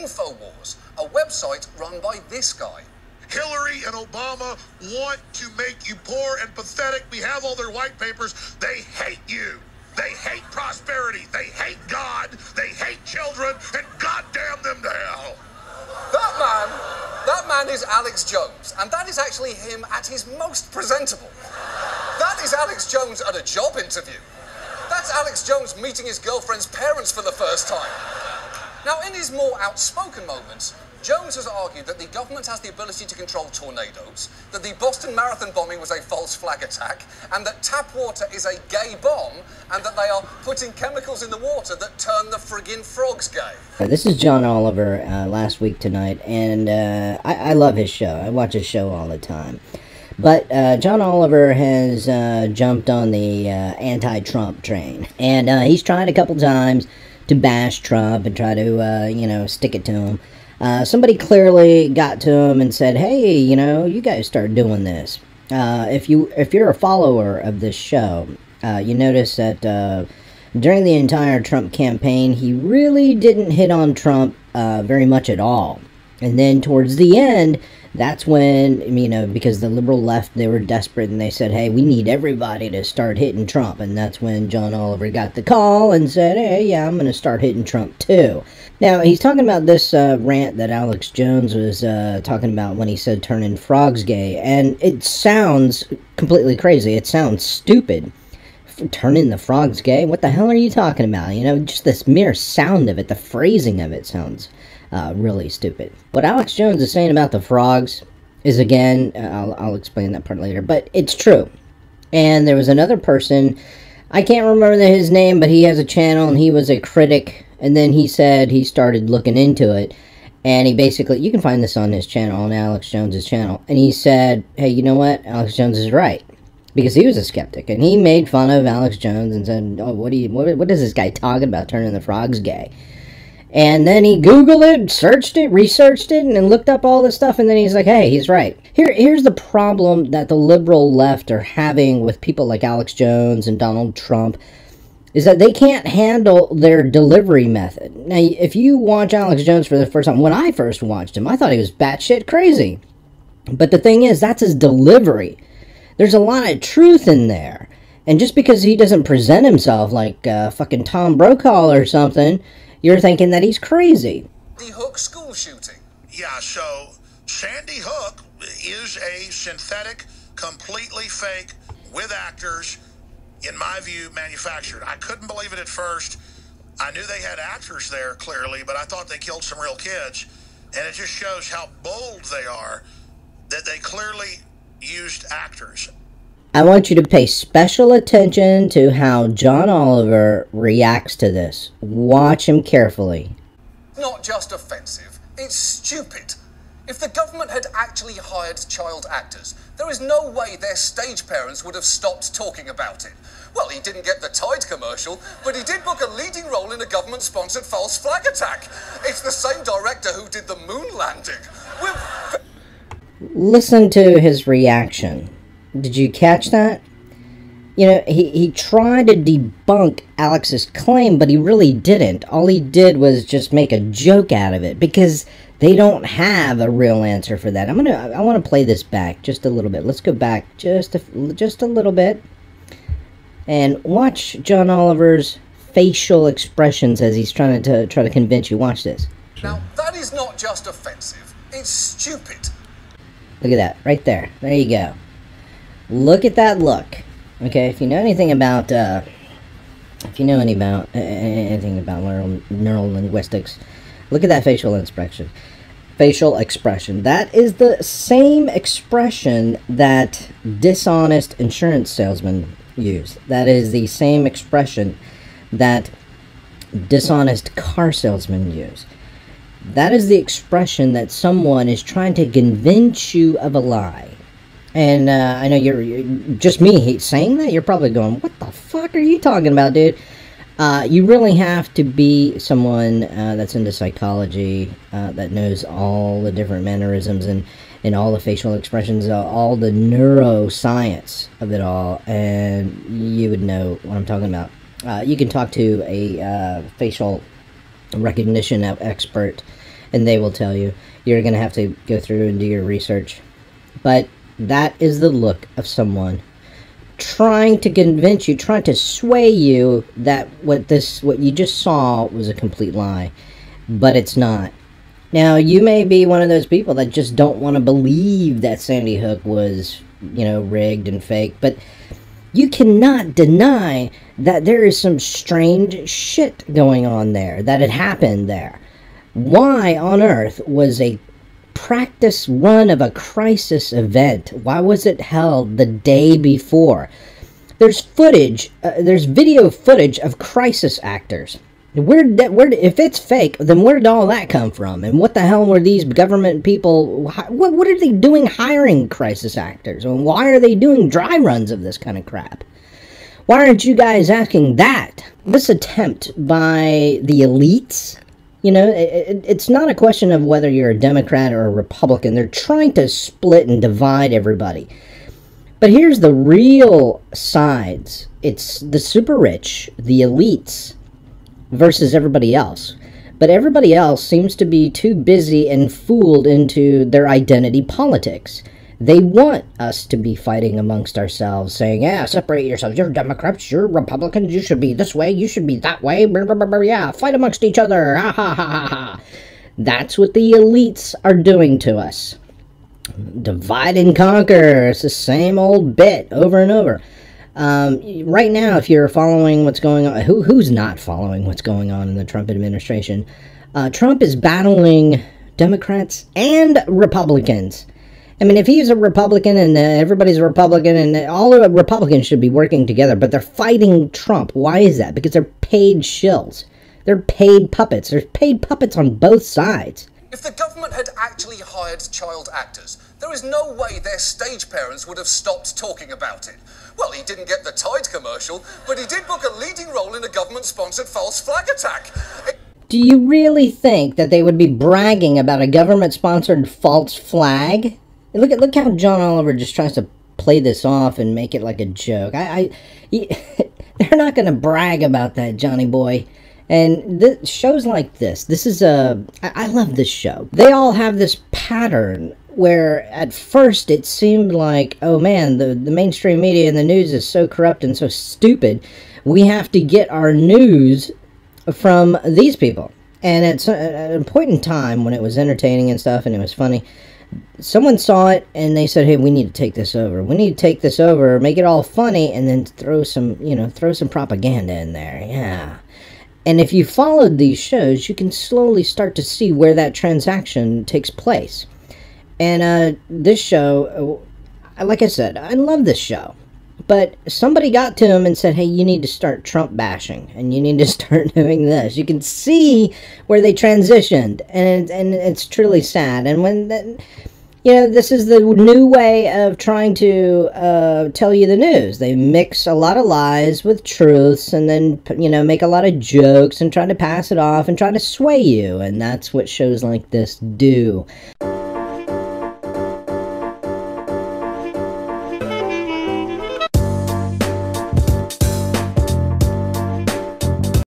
InfoWars, a website run by this guy. Hillary and Obama want to make you poor and pathetic. We have all their white papers. They hate you. They hate prosperity. They hate God. They hate children. And goddamn them to hell. That man is Alex Jones, and that is actually him at his most presentable. That is Alex Jones at a job interview. That's Alex Jones meeting his girlfriend's parents for the first time. Now, in his more outspoken moments, Jones has argued that the government has the ability to control tornadoes, that the Boston Marathon bombing was a false flag attack, and that tap water is a gay bomb, and that they are putting chemicals in the water that turn the friggin' frogs gay. This is John Oliver, Last Week Tonight, and I love his show. I watch his show all the time. But John Oliver has jumped on the anti-Trump train, and he's tried a couple times to bash Trump and try to, stick it to him. Somebody clearly got to him and said, hey, you guys start doing this. If you're a follower of this show, you notice that during the entire Trump campaign, he really didn't hit on Trump very much at all. And then towards the end, that's when, because the liberal left, they were desperate and they said, hey, we need everybody to start hitting Trump. And that's when John Oliver got the call and said, hey, yeah, I'm going to start hitting Trump too. Now, he's talking about this rant that Alex Jones was talking about when he said turning frogs gay. And it sounds completely crazy. It sounds stupid. Turning the frogs gay? What the hell are you talking about? Just this mere sound of it, the phrasing of it sounds really stupid. What Alex Jones is saying about the frogs is, again, I'll explain that part later, but it's true. And there was another person, I can't remember his name, but he has a channel and he was a critic, and then he said he started looking into it, and he basically, you can find this on his channel, on Alex Jones's channel, and he said, hey, you know what, Alex Jones is right. Because he was a skeptic, and he made fun of Alex Jones and said, oh, what is this guy talking about, turning the frogs gay? And then he Googled it, searched it, researched it, and looked up all this stuff, and then he's like, hey, he's right. Here's the problem that the liberal left are having with people like Alex Jones and Donald Trump, is that they can't handle their delivery method. Now, if you watch Alex Jones for the first time, when I first watched him, I thought he was batshit crazy. But the thing is, that's his delivery. There's a lot of truth in there. And just because he doesn't present himself like fucking Tom Brokaw or something, you're thinking that he's crazy. The Hook school shooting. Yeah, so Sandy Hook is a synthetic, completely fake, with actors, in my view, manufactured. I couldn't believe it at first. I knew they had actors there, clearly, but I thought they killed some real kids. And it just shows how bold they are, that they clearly used actors. I want you to pay special attention to how John Oliver reacts to this. Watch him carefully. Not just offensive, it's stupid. If the government had actually hired child actors, there is no way their stage parents would have stopped talking about it. Well, he didn't get the Tide commercial, but he did book a leading role in a government-sponsored false flag attack. It's the same director who did the moon landing. Listen to his reaction. Did you catch that? He tried to debunk Alex's claim, but he really didn't. All he did was just make a joke out of it, because they don't have a real answer for that. I want to play this back just a little bit. Let's go back just a little bit and watch John Oliver's facial expressions as he's trying to convince you. Watch this. Now, that is not just offensive, it's stupid. Look at that, right there. There you go. Look at that look. Okay, if you know anything about, anything about neural linguistics, look at that facial expression. That is the same expression that dishonest insurance salesmen use. That is the same expression that dishonest car salesmen use. That is the expression that someone is trying to convince you of a lie. And I know you're just me saying that. You're probably going, what the fuck are you talking about, dude? You really have to be someone that's into psychology, that knows all the different mannerisms and all the facial expressions, all the neuroscience of it all, and you would know what I'm talking about. You can talk to a facial recognition expert, and they will tell you. You're going to have to go through and do your research. But that is the look of someone trying to convince you, trying to sway you that what you just saw was a complete lie. But it's not. Now, you may be one of those people that just don't want to believe that Sandy Hook was, rigged and fake, but you cannot deny that there is some strange shit going on there, that it happened there. Why on earth was a practice run of a crisis event? Why was it held the day before? There's video footage of crisis actors. If it's fake, then where did all that come from? And what the hell were these government people? What are they doing hiring crisis actors? And why are they doing dry runs of this kind of crap? Why aren't you guys asking that? This attempt by the elites, it's not a question of whether you're a Democrat or a Republican. They're trying to split and divide everybody. But here's the real sides. It's the super rich, the elites, versus everybody else. But everybody else seems to be too busy and fooled into their identity politics. They want us to be fighting amongst ourselves, saying, yeah, separate yourselves. You're Democrats, you're Republicans, you should be this way, you should be that way. Yeah, fight amongst each other. Ha ha ha ha ha. That's what the elites are doing to us. Divide and conquer. It's the same old bit over and over. Right now, if you're following what's going on, who's not following what's going on in the Trump administration? Trump is battling Democrats and Republicans. I mean, if he's a Republican and everybody's a Republican, and all the Republicans should be working together, but they're fighting Trump. Why is that? Because they're paid shills. They're paid puppets. There's paid puppets on both sides. If the government had actually hired child actors, there is no way their stage parents would have stopped talking about it. Well, he didn't get the Tide commercial, but he did book a leading role in a government-sponsored false flag attack. Do you really think that they would be bragging about a government-sponsored false flag? Look how John Oliver just tries to play this off and make it like a joke. They're not going to brag about that, Johnny boy. And shows like this is I love this show. They all have this pattern where at first it seemed like, oh man, the mainstream media and the news is so corrupt and so stupid, we have to get our news from these people. And at a point in time when it was entertaining and stuff and it was funny, someone saw it and they said, hey, we need to take this over. We need to take this over, make it all funny, and then throw some propaganda in there. Yeah. And if you followed these shows, you can slowly start to see where that transaction takes place. And this show, like I said, I love this show. But somebody got to him and said, hey, you need to start Trump bashing. And you need to start doing this. You can see where they transitioned. And it's truly sad. And when this is the new way of trying to tell you the news. They mix a lot of lies with truths and then, make a lot of jokes and try to pass it off and try to sway you. And that's what shows like this do.